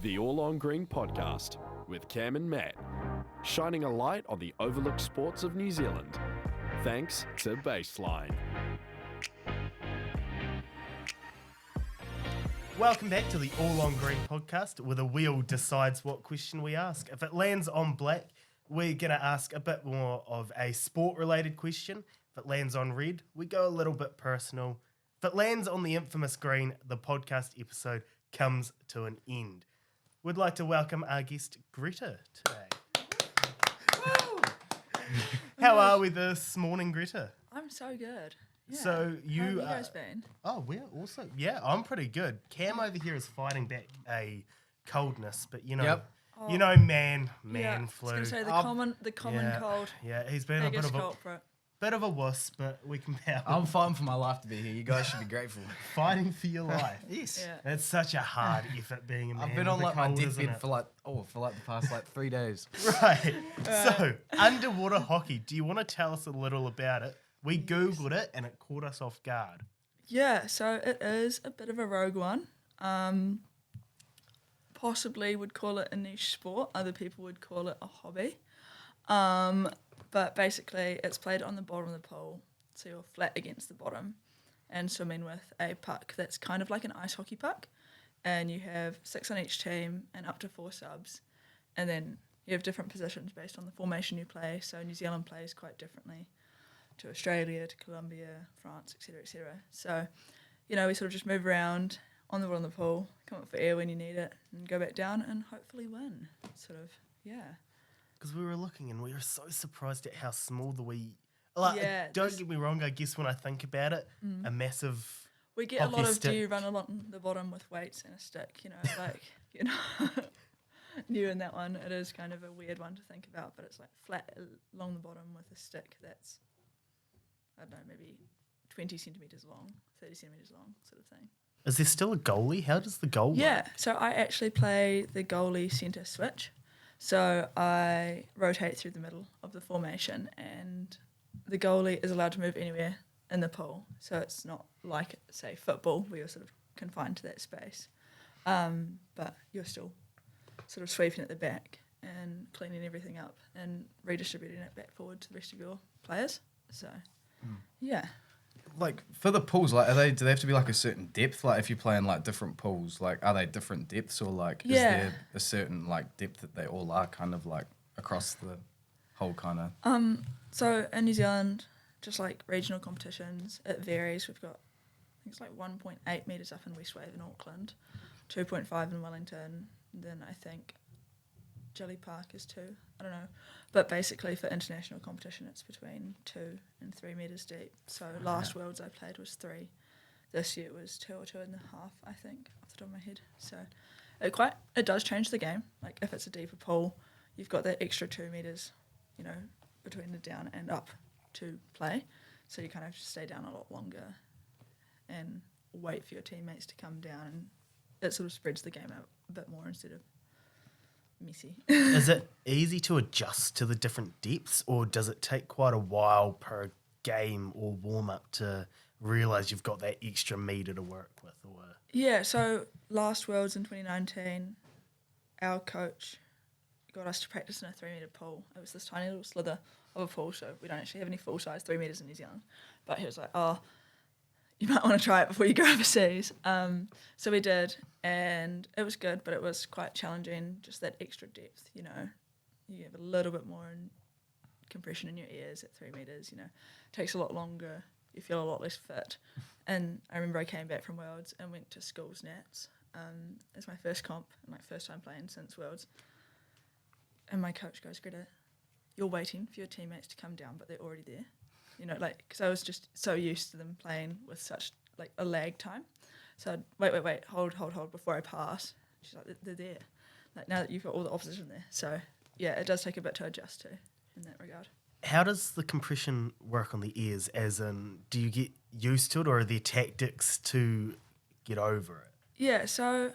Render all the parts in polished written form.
The All on Green podcast with Cam and Matt, shining a light on the overlooked sports of New Zealand. Thanks to Baseline. Welcome back to the All on Green podcast, where the wheel decides what question we ask. If it lands on black, we're going to ask a bit more of a sport-related question. If it lands on red, we go a little bit personal. If it lands on the infamous green, the podcast episode comes to an end. We'd like to welcome our guest, Greta, today. How are we this morning, Greta? I'm so good. Yeah. So you, How have you guys been? Oh, we're also, I'm pretty good. Cam over here is fighting back a coldness, but you know, man flu. I was going to say the common cold. Yeah, he's been Biggest a bit of a wuss, but we can power. I'm fighting for my life to be here. You guys should be grateful. Fighting for your life. Yes. Yeah. It's such a hard effort being a man. I've been on like my cold, deathbed for the past 3 days. Right. So, underwater hockey. Do you want to tell us a little about it? We Googled it and it caught us off guard. Yeah, so it is a bit of a rogue one. Possibly would call it a niche sport. Other people would call it a hobby. But basically it's played on the bottom of the pool, so you're flat against the bottom and swimming with a puck that's kind of like an ice hockey puck, and you have 6 on each team and up to 4 subs, and then you have different positions based on the formation you play. So New Zealand plays quite differently to Australia, to Colombia, France, etc., etc. So, we sort of just move around on the bottom of the pool, come up for air when you need it, and go back down and hopefully win. Because we were looking and we were so surprised at how small don't get me wrong, I guess when I think about it, a massive we get a lot of stick. do you run along the bottom with weights and a stick, new in that one. It is kind of a weird one to think about, but it's like flat along the bottom with a stick that's, I don't know, maybe 20 centimetres long, 30 centimetres long sort of thing. Is there still a goalie? How does the goal work? So I actually play the goalie centre switch. So I rotate through the middle of the formation, and the goalie is allowed to move anywhere in the pool. So it's not like, say, football, where you're sort of confined to that space. But you're still sort of sweeping at the back and cleaning everything up and redistributing it back forward to the rest of your players. So, yeah. Like for the pools, do they have to be like a certain depth? Like if you play in like different pools, like are they different depths, or like is there a certain like depth that they all are kind of like across the whole kind of? So in New Zealand, just like regional competitions, it varies. We've got, I think it's like 1.8 metres up in West Wave in Auckland, 2.5 in Wellington, then I think Jelly Park is 2. I don't know. But basically for international competition, it's between 2 and 3 metres deep. So last Worlds I played was 3. This year it was 2 or 2.5, I think, off the top of my head. So it does change the game. Like if it's a deeper pool, you've got that extra 2 metres, between the down and up to play. So you kind of stay down a lot longer and wait for your teammates to come down, and it sort of spreads the game out a bit more instead of messy. Is it easy to adjust to the different depths, or does it take quite a while per game or warm-up to realise you've got that extra metre to work with? Yeah, so last Worlds in 2019, our coach got us to practice in a 3 metre pool. It was this tiny little slither of a pool, so we don't actually have any full-size 3 metres in New Zealand. But he was like, you might want to try it before you go overseas. So we did, and it was good, but it was quite challenging, just that extra depth, You have a little bit more compression in your ears at 3 metres, It takes a lot longer. You feel a lot less fit. And I remember I came back from Worlds and went to schools Nats as my first comp and first time playing since Worlds. And my coach goes, Greta, you're waiting for your teammates to come down, but they're already there. Because I was just so used to them playing with such, a lag time. So I'd wait, hold, before I pass. She's like, they're there. Now that you've got all the opposition there. So, yeah, it does take a bit to adjust to in that regard. How does the compression work on the ears? As in, do you get used to it, or are there tactics to get over it? Yeah, so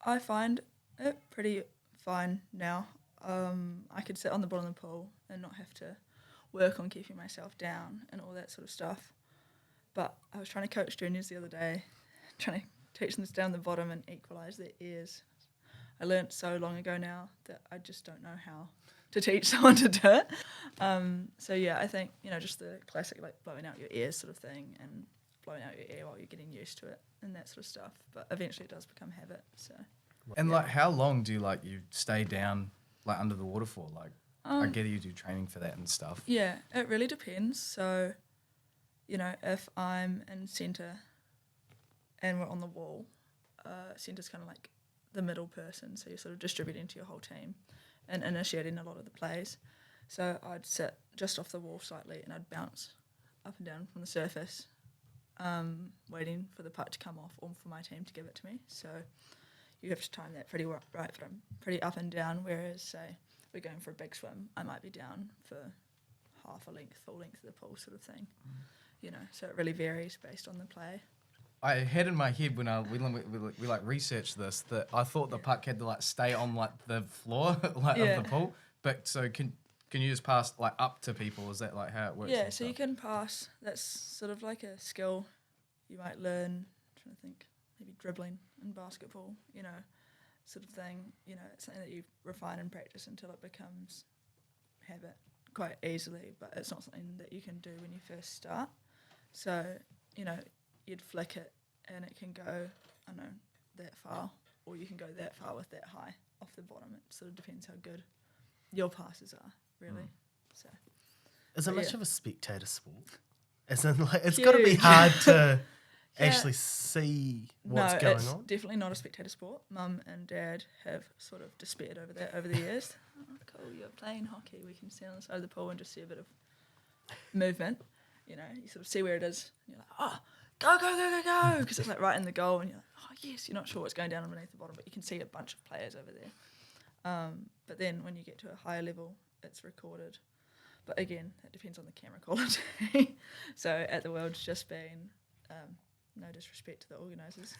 I find it pretty fine now. I could sit on the bottom of the pool and not have to work on keeping myself down and all that sort of stuff. But I was trying to coach juniors the other day, trying to teach them to stay on the bottom and equalise their ears. I learnt so long ago now that I just don't know how to teach someone to do it. So yeah, I think, just the classic like blowing out your ears sort of thing and blowing out your ear while you're getting used to it and that sort of stuff. But eventually it does become habit. So. And like, how long do you stay down like under the water for? Like, I get you do training for that and stuff. Yeah, it really depends. So, if I'm in centre and we're on the wall, centre's kind of like the middle person, so you're sort of distributing to your whole team and initiating a lot of the plays. So I'd sit just off the wall slightly and I'd bounce up and down from the surface, waiting for the puck to come off or for my team to give it to me. So you have to time that pretty right, but I'm pretty up and down, whereas, say, we're going for a big swim, I might be down for half a length, full length of the pool sort of thing. So it really varies based on the play. I had in my head when we like researched this that I thought the puck had to like stay on like the floor of the pool. But so can you just pass like up to people? Is that like how it works? Yeah, so you can pass. That's sort of like a skill you might learn. I'm trying to think, maybe dribbling in basketball. Sort of thing. It's something that you refine and practice until it becomes habit quite easily. But it's not something that you can do when you first start. So you'd flick it and it can go, I don't know, that far, or you can go that far with that high off the bottom. It sort of depends how good your passes are, really. So, Is it much yeah. of a spectator sport? As in, like, it's got to be hard to actually see what's going it's on. definitely not a spectator sport. Mum and Dad have sort of despaired over that over the years. Oh, cool, you're playing hockey. We can stand on the side of the pool and just see a bit of movement. You sort of see where it is. And you're like, oh, go, go, go, go, go, because it's like right in the goal, and you're like, oh yes, you're not sure what's going down underneath the bottom, but you can see a bunch of players over there. But then when you get to a higher level, it's recorded. But again, it depends on the camera quality. So at the World's just been, no disrespect to the organisers,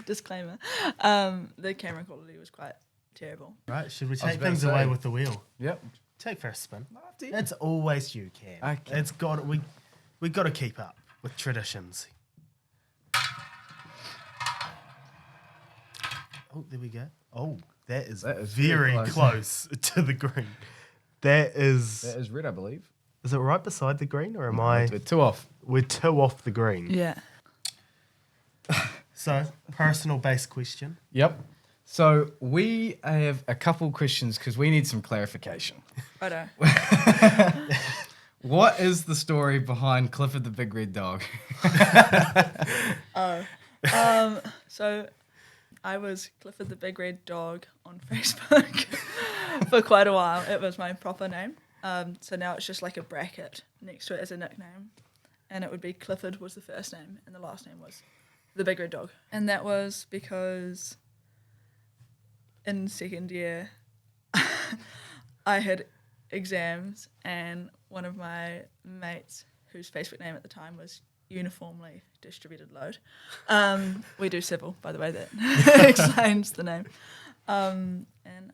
disclaimer, the camera quality was quite terrible. Right, should we I was take about to things away say- with the wheel? Yep. Take first spin. dear. It's always you, Cam. Okay. It's got we got to keep up with traditions. Oh, there we go. Oh, that is very very close to the green. That is red, I believe. it right beside the green, or am I? We're two off. We're two off the green. Yeah. So, personal-based question. Yep. So we have a couple questions because we need some clarification. Righto. What is the story behind Clifford the Big Red Dog? So I was Clifford the Big Red Dog on Facebook for quite a while. It was my proper name. So now it's just like a bracket next to it as a nickname. And it would be Clifford was the first name and the last name was the Big Red Dog. And that was because in second year I had exams and one of my mates, whose Facebook name at the time was Uniformly Distributed Load. We do civil, by the way, that explains the name. And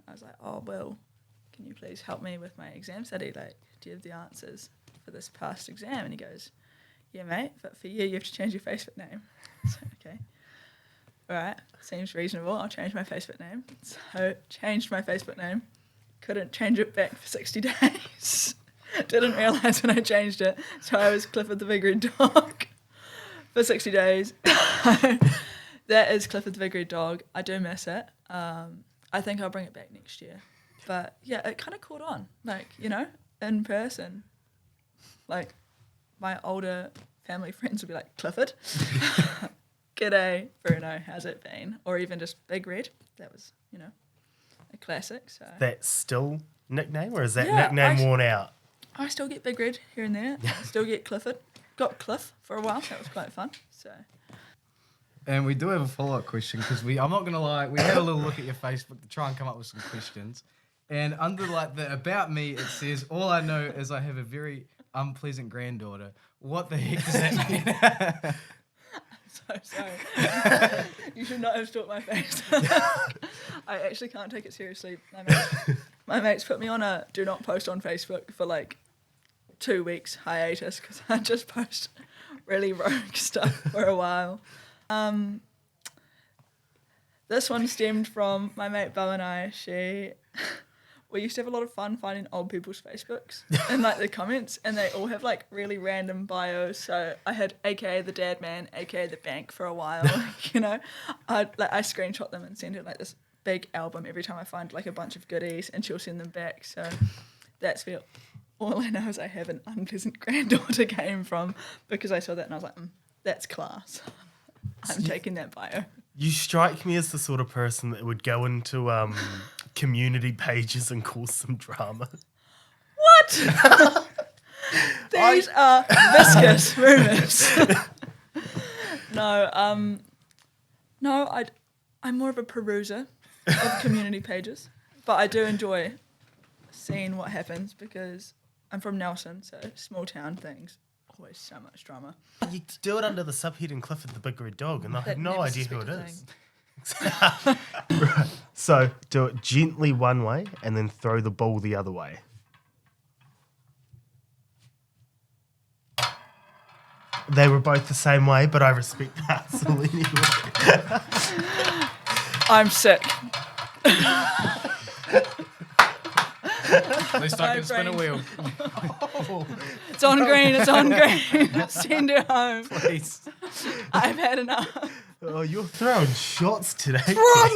I was like, oh, well, can you please help me with my exam study? Like, do you have the answers for this past exam? And he goes, yeah, mate, but for you have to change your Facebook name. So, okay. All right, seems reasonable. I'll change my Facebook name. So, changed my Facebook name. Couldn't change it back for 60 days. Didn't realise when I changed it. So I was Clifford the Big Red Dog for 60 days. That is Clifford the Big Red Dog. I do miss it. I think I'll bring it back next year. But yeah, it kind of caught on. Like, in person. Like, my older family friends would be like, Clifford? G'day, Bruno, how's it been? Or even just Big Red. That was, a classic. So That's still nickname, or is that Yeah, nickname worn out? I still get Big Red here and there. I still get Clifford. Got Cliff for a while. That was quite fun. So And we do have a follow-up question because I'm not going to lie, we had a little look at your Facebook to try and come up with some questions. And under the About Me, it says, all I know is I have a very unpleasant granddaughter. What the heck does that mean? so sorry. You should not have stalked my face. I actually can't take it seriously. My mates put me on a do not post on Facebook for like 2 weeks hiatus because I just post really rogue stuff for a while. This one stemmed from my mate Bo and I. We used to have a lot of fun finding old people's Facebooks and like the comments, and they all have like really random bios. So I had AKA the dad man, AKA the bank for a while. You know, I screenshot them and send her like this big album every time I find like a bunch of goodies, and she'll send them back. So that's where all I know is I have an unpleasant granddaughter came from, because I saw that and I was like, that's class. I'm taking that bio. You strike me as the sort of person that would go into community pages and cause some drama. What? These are viscous rumours. No, I'm more of a peruser of community pages, but I do enjoy seeing what happens because I'm from Nelson, so small town things, always so much drama. You do it under the subheading Clifford the Big Red Dog, and I have no idea who it is. Right. So do it gently one way and then throw the ball the other way. They were both the same way, but I respect that. So anyway. I'm sick. At least I can spin a wheel. It's on green, it's on green. Send her home. Please. I've had enough. Oh, you're throwing shots today.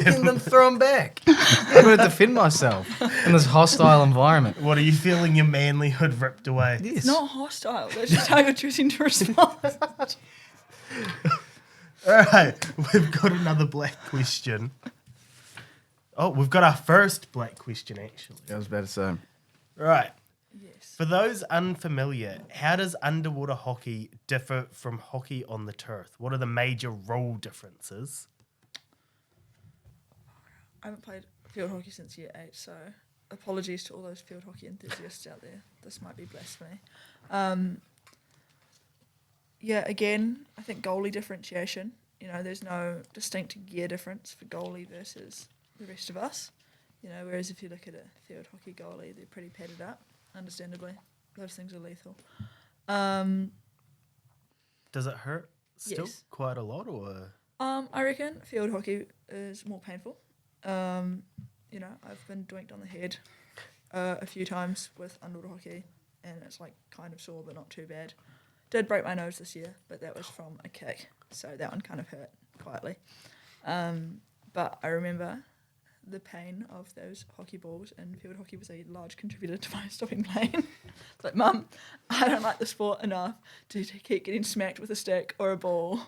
And then throw them back. I'm going to defend myself in this hostile environment. What, are you feeling your manlyhood ripped away? Yes. It's not hostile. That's just how you're choosing to respond. All right, we've got another black question. Oh, we've got our first black question, actually. I was about to say. Right. Yes. For those unfamiliar, how does underwater hockey differ from hockey on the turf? What are the major rule differences? I haven't played field hockey since year 8, so apologies to all those field hockey enthusiasts out there. This might be blasphemy. Yeah, again, I think goalie differentiation. You know, there's no distinct gear difference for goalie versus the rest of us. You know, whereas if you look at a field hockey goalie, they're pretty padded up, understandably. Those things are lethal. Does it hurt still Yes. quite a lot, or? I reckon field hockey is more painful. You know, I've been doinked on the head a few times with underwater hockey, and it's like kind of sore, but not too bad. Did break my nose this year, but that was from a kick, so that one kind of hurt quietly. But I remember the pain of those hockey balls, and field hockey was a large contributor to my stopping playing. It's like, Mum, I don't like the sport enough to keep getting smacked with a stick or a ball.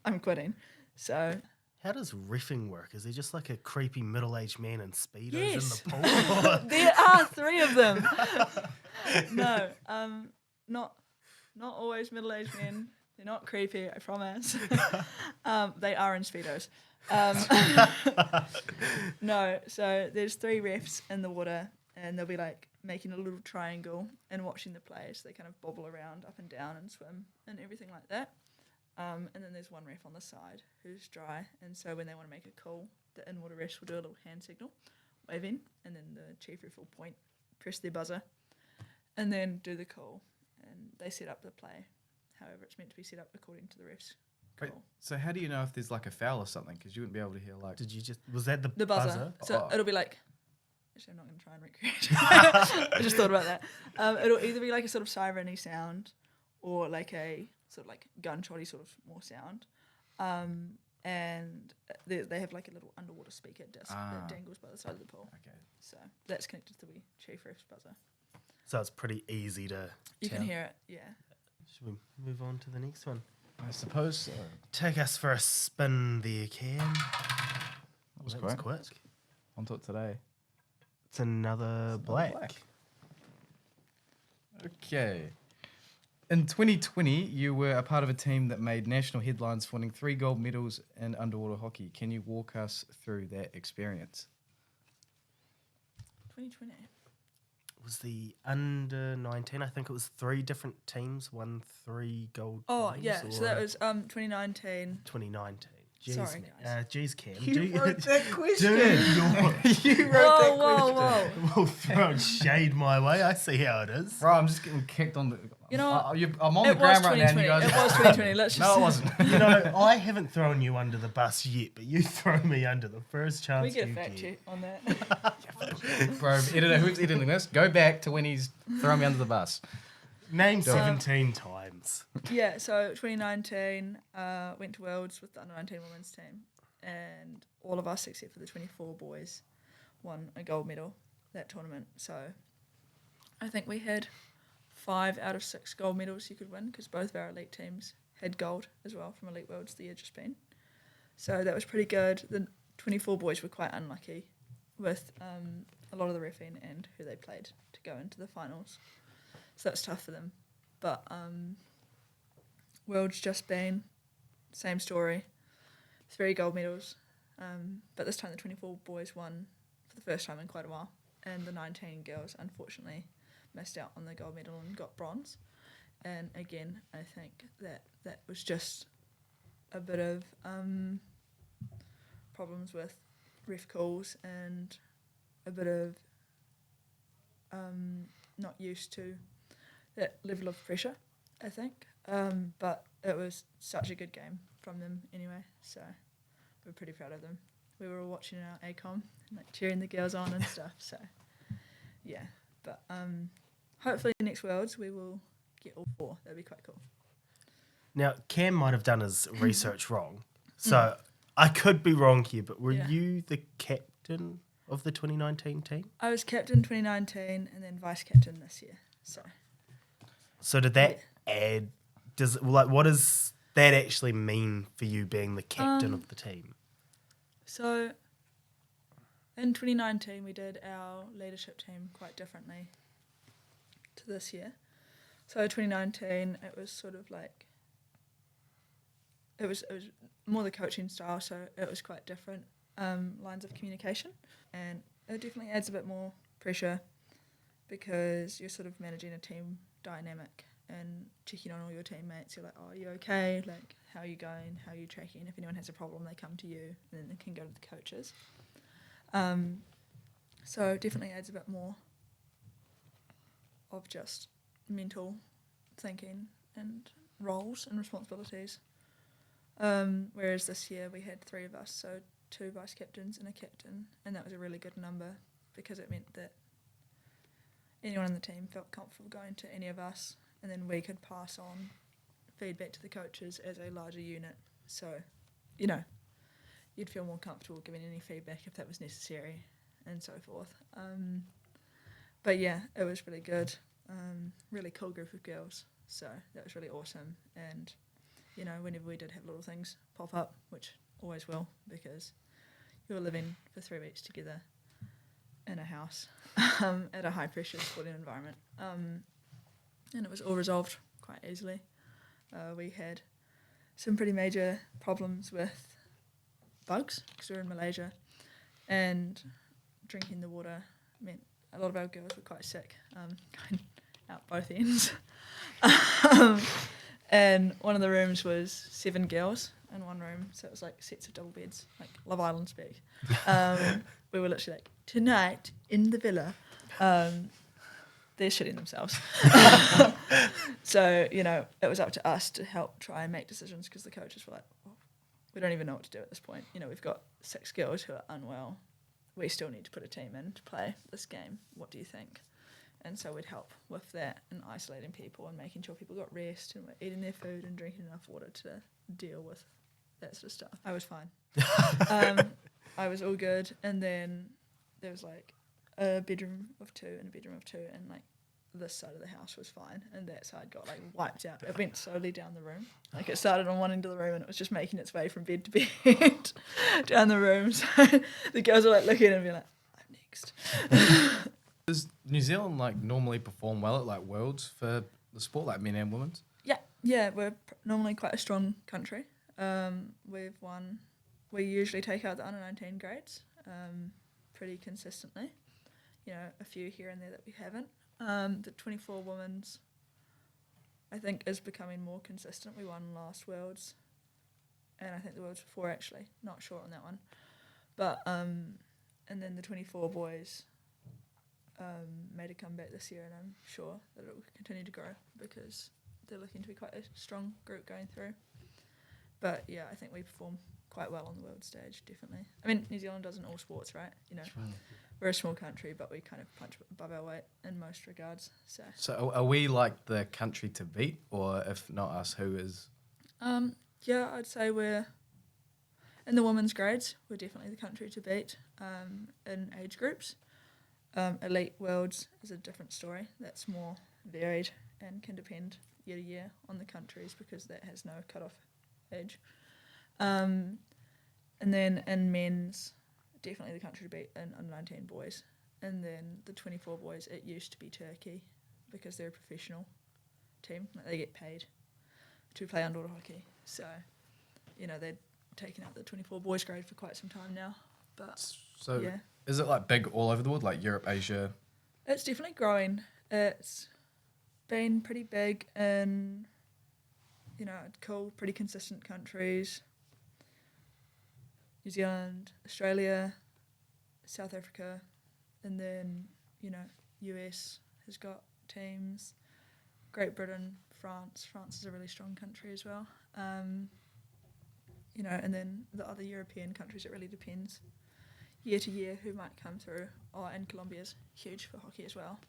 I'm quitting. So How does reffing work? Is there just like a creepy middle-aged man in Speedos Yes. in the pool? Or- there are 3 of them. No, not always middle-aged men. They're not creepy, I promise. They are in Speedos. No, so there's 3 refs in the water, and they'll be like making a little triangle and watching the players. They kind of bobble around up and down and swim and everything like that. And then there's one ref on the side who's dry, and so when they want to make a call, the in-water refs will do a little hand signal, waving, and then the chief ref will point, press their buzzer, and then do the call. And they set up the play however it's meant to be set up according to the refs. Wait, Call. so how do you know if there's like a foul or something? Because you wouldn't be able to hear like... Did you just... Was that The buzzer. So Oh. it'll be like... Actually, I'm not going to try and recreate. I just thought about that. It'll either be like a sort of siren-y sound or like a sort of like gunshot-y sort of more sound. And they have like a little underwater speaker disc that dangles by the side of the pool. Okay. So that's connected to the chief ref's buzzer. So it's pretty easy to... You can tell. hear it, yeah. Should we move on to the next one? I suppose so. Take us for a spin there, Cam. That was quick. quick. On to it today. It's another black. Okay. In 2020, you were a part of a team that made national headlines for winning 3 gold medals in underwater hockey. Can you walk us through that experience? 2020. It was the under 19. I think it was 3 different teams won 3 gold. Oh, medals, yeah. So or that was 2019. 2019. Jeez, Sorry, man. guys. Jeez, Cam. that question. You Whoa. will throw shade my way. I see how it is. Bro, I'm just getting kicked on the... You know what? I'm on the It was ground right now, and you 2020. guys. It was 2020. Let's just. No, it wasn't. You know, I haven't thrown you under the bus yet, but you throw me under the first chance We get a you fact get. check on that. Bro, editor, who's editing this? Go back to when he's throwing me under the bus. Name 17 times. Yeah, so 2019, went to Worlds with the under-19 women's team, and all of us, except for the 24 boys, won a gold medal that tournament. So I think we had 5 out of 6 gold medals you could win, because both of our elite teams had gold as well from Elite Worlds the year just been. So that was pretty good. The 24 boys were quite unlucky with a lot of the reffing and who they played to go into the finals. So that's tough for them. But World's just been, same story, 3 gold medals. But this time the 24 boys won for the first time in quite a while. And the 19 girls, unfortunately, missed out on the gold medal and got bronze. And again, I think that was just a bit of problems with ref calls and a bit of not used to that level of pressure, I think. But it was such a good game from them anyway, so we're pretty proud of them. We were all watching our ACOM and like cheering the girls on and stuff, so yeah. But hopefully next Worlds we will get all 4. That'd be quite cool. Now, Cam might have done his research wrong, so I could be wrong here, but were you the captain of the 2019 team? I was captain 2019 and then vice captain this year, so. So did that add? What does that actually mean for you being the captain of the team? So in 2019 we did our leadership team quite differently to this year. So 2019 it was sort of like it was more the coaching style, so it was quite different lines of communication, and it definitely adds a bit more pressure because you're sort of managing a team dynamic and checking on all your teammates. You're like, oh, are you okay? Like, how are you going? How are you tracking? If anyone has a problem, they come to you, and then they can go to the coaches. So definitely adds a bit more of just mental thinking and roles and responsibilities. Whereas this year we had 3 of us, so 2 vice captains and a captain, and that was a really good number because it meant that anyone in the team felt comfortable going to any of us, and then we could pass on feedback to the coaches as a larger unit. So, you know, you'd feel more comfortable giving any feedback if that was necessary and so forth. But yeah, it was really good. Really cool group of girls. So that was really awesome. And, you know, whenever we did have little things pop up, which always will, because you're living for 3 weeks together in a house at a high pressure sporting environment. And it was all resolved quite easily. We had some pretty major problems with bugs because we were in Malaysia, and drinking the water meant a lot of our girls were quite sick, going out both ends. And one of the rooms was 7 girls in one room, so it was like sets of double beds, like Love Island speak. We were literally like, tonight in the villa, they're shitting themselves. So, you know, it was up to us to help try and make decisions because the coaches were like, oh, we don't even know what to do at this point. You know, we've got 6 girls who are unwell. We still need to put a team in to play this game. What do you think? And so we'd help with that and isolating people and making sure people got rest and were eating their food and drinking enough water to deal with that sort of stuff. I was fine. I was all good. And then there was like a bedroom of 2 and a bedroom of 2, and like this side of the house was fine and that side got like wiped out. It went slowly down the room. Like it started on one end of the room and it was just making its way from bed to bed down the room. So the girls were like looking at it and being like, I'm next. Does New Zealand like normally perform well at like Worlds for the sport, like men and women's? Yeah, we're normally quite a strong country. We've won. We usually take out the under-19 grades pretty consistently. You know, a few here and there that we haven't. The 24 women's, I think, is becoming more consistent. We won last Worlds, and I think the Worlds before actually. Not sure on that one, but and then the 24 boys. made a comeback this year, and I'm sure that it will continue to grow because they're looking to be quite a strong group going through. But yeah, I think we perform quite well on the world stage, definitely. I mean, New Zealand does in all sports, right? You know, we're a small country, but we kind of punch above our weight in most regards. So are we like the country to beat, or if not us, who is? Yeah, I'd say we're in the women's grades. We're definitely the country to beat in age groups. Elite Worlds is a different story. That's more varied and can depend year to year on the countries because that has no cut-off age. And then in men's, definitely the country to beat in under-19 boys. And then the 24 boys, it used to be Turkey because they're a professional team. Like they get paid to play underwater hockey. So, you know, they're taking up the 24 boys grade for quite some time now. But So yeah. is it like big all over the world, like Europe, Asia? It's definitely growing. It's been pretty big in, you know, cool, pretty consistent countries. New Zealand, Australia, South Africa, and then, you know, US has got teams. Great Britain, France. France is a really strong country as well. You know, and then the other European countries, it really depends year to year who might come through. Oh, and Colombia's huge for hockey as well.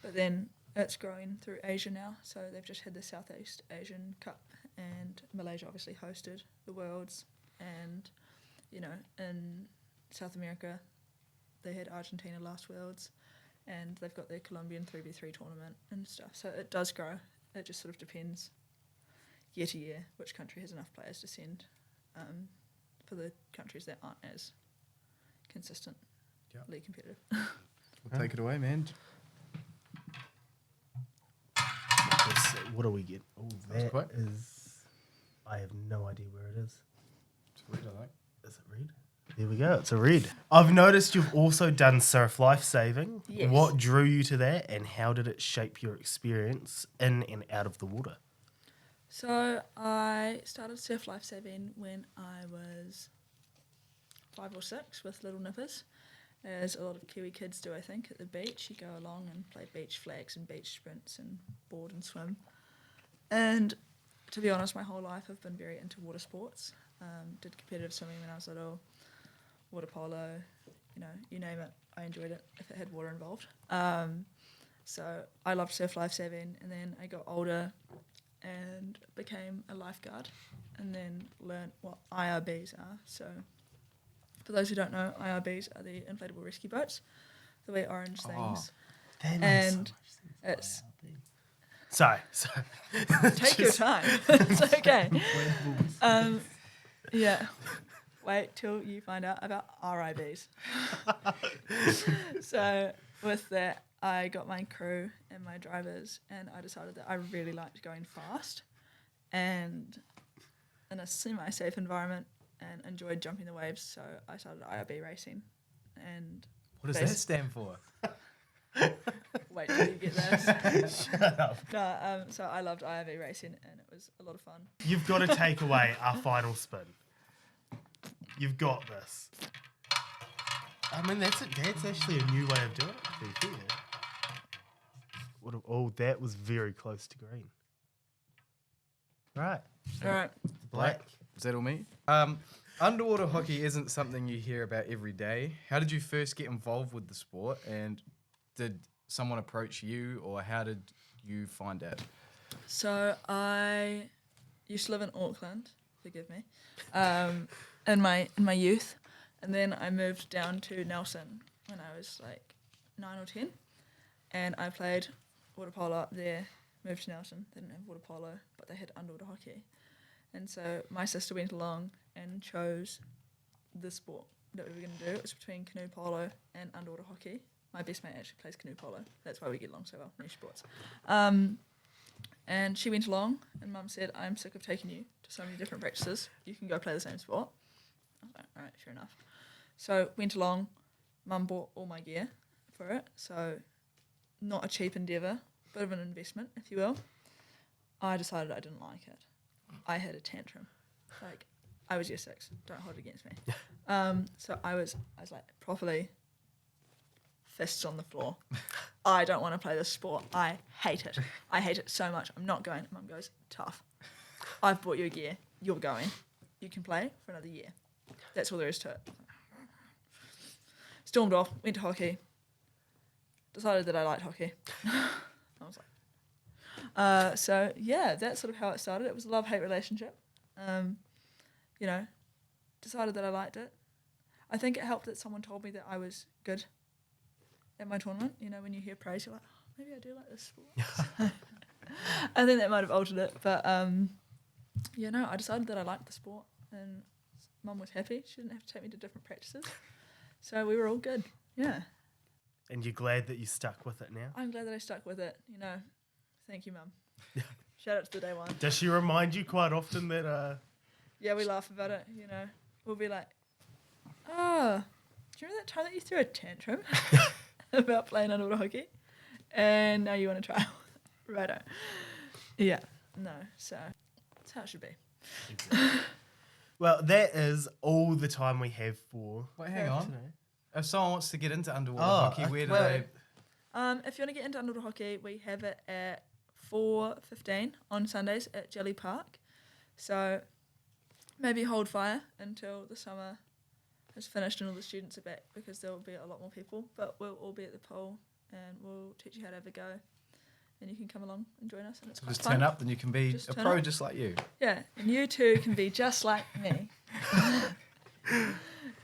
But then it's growing through Asia now. So they've just had the Southeast Asian Cup, and Malaysia obviously hosted the Worlds. And, you know, in South America, they had Argentina last Worlds, and they've got their Colombian 3v3 tournament and stuff. So it does grow. It just sort of depends year to year which country has enough players to send for the countries that aren't as consistently competitive. We'll take it away, man. What do we get? Oh, That's quick. is... I have no idea where it is. It's red, I think. Is it red? There we go. It's a red. I've noticed you've also done surf life saving. Yes. What drew you to that, and how did it shape your experience in and out of the water? So I started surf lifesaving when I was 5 or 6 with little nippers, as a lot of Kiwi kids do, I think, at the beach. You go along and play beach flags and beach sprints and board and swim. And to be honest, my whole life I've been very into water sports. Did competitive swimming when I was little, water polo, you know, you name it. I enjoyed it if it had water involved. So I loved surf lifesaving, and then I got older and became a lifeguard, and then learnt what IRBs are. So for those who don't know, IRBs are the inflatable rescue boats, the wee orange things. That makes And so much sense. it's... Sorry. Take your time. It's okay. Yeah. Wait till you find out about RIBs. So with that, I got my crew and my drivers, and I decided that I really liked going fast and in a semi-safe environment, and enjoyed jumping the waves. So I started IRB racing. And What does that stand for? wait till you get this. Shut up. No, so I loved IRB racing, and it was a lot of fun. You've got to take away our final spin. You've got this. I mean, that's actually a new way of doing it, to be fair. Oh, that was very close to green. Right. All right. Black. Is that all me? Underwater hockey isn't something you hear about every day. How did you first get involved with the sport, and did someone approach you, or how did you find out? So I used to live in Auckland, forgive me, in my youth, and then I moved down to Nelson when I was like 9 or 10, and I played water polo up there. Moved to Nelson, they didn't have water polo, but they had underwater hockey, and so my sister went along and chose the sport that we were going to do. It was between canoe polo and underwater hockey. My best mate actually plays canoe polo. That's why we get along so well, new sports. And she went along, and Mum said, I'm sick of taking you to so many different practices. You can go play the same sport. I was like, all right, fair enough. So went along. Mum bought all my gear for it. So not a cheap endeavour, bit of an investment, if you will. I decided I didn't like it. I had a tantrum. Like, I was year 6. Don't hold it against me. So I was like properly fists on the floor. I don't want to play this sport. I hate it. I hate it so much. I'm not going. Mum goes, tough. I've bought you a gear. You're going. You can play for another year. That's all there is to it. Stormed off, went to hockey. Decided that I liked hockey. I was like, so yeah, that's sort of how it started. It was a love-hate relationship. You know, decided that I liked it. I think it helped that someone told me that I was good at my tournament. You know, when you hear praise, you're like, oh, maybe I do like this sport. I think that might have altered it. But, yeah, no, I decided that I liked the sport. And Mum was happy. She didn't have to take me to different practices. So we were all good. Yeah. And you're glad that you stuck with it now? I'm glad that I stuck with it. You know, thank you, Mum. Shout out to the day one. Does she remind you quite often that... Yeah, we laugh about it, you know. We'll be like, do you remember that time that you threw a tantrum about playing underwater hockey? And now you want to try. Righto. Yeah, no, so that's how it should be. Exactly. Well, that is all the time we have for... Wait, hang on. today. If someone wants to get into underwater hockey, where do Well, they... if you want to get into underwater hockey, we have it at 4:15 on Sundays at Jelly Park. So maybe hold fire until the summer has finished and all the students are back, because there will be a lot more people. But we'll all be at the pool and we'll teach you how to have a go. And you can come along and join us. And it's quite Just fun. turn up, then you can be Just a turn pro up. just like you. Yeah, and you too can be just like me.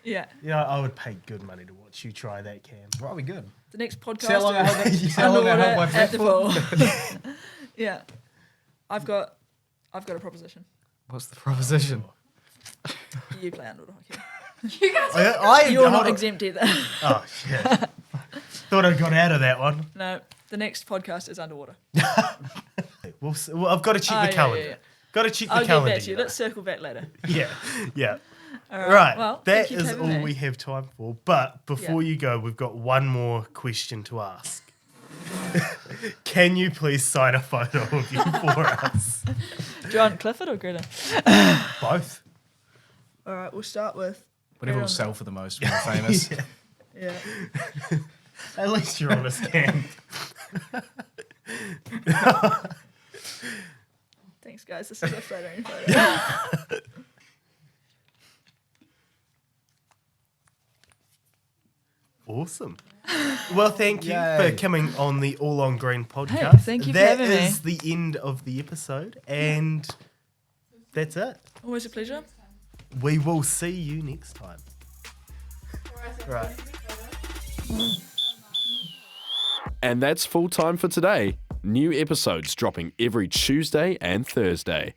Yeah. Yeah, I would pay good money to watch you try that, Cam. Right, we good. The next podcast See how long I held that- is see how long I held my underwater at the breath pool. Yeah. I've got a proposition. What's the proposition? You play underwater hockey. You're not exempt either. Oh, shit. Thought I got out of that one. No, the next podcast is underwater. Well, I've got to check the calendar. Yeah. Got to check the I'll get calendar. back to you. Let's circle back later. Yeah, yeah. All Right, Well, that thank you for is having all me. we have time for. But before Yeah. you go, we've got one more question to ask. Can you please sign a photo of you for us? Do you want Clifford or Greta? Both. All right, we'll start with Whatever will Greta sell for the most when we're famous. Yeah. At least you're honest, Cam. Thanks, guys. This is a photo. Awesome. Well, thank you Yay. for coming on the All on Green podcast. Hey, thank you for having me. That is the end of the episode, and that's it. Always a pleasure. We will see you next time. Right. And that's full time for today. New episodes dropping every Tuesday and Thursday.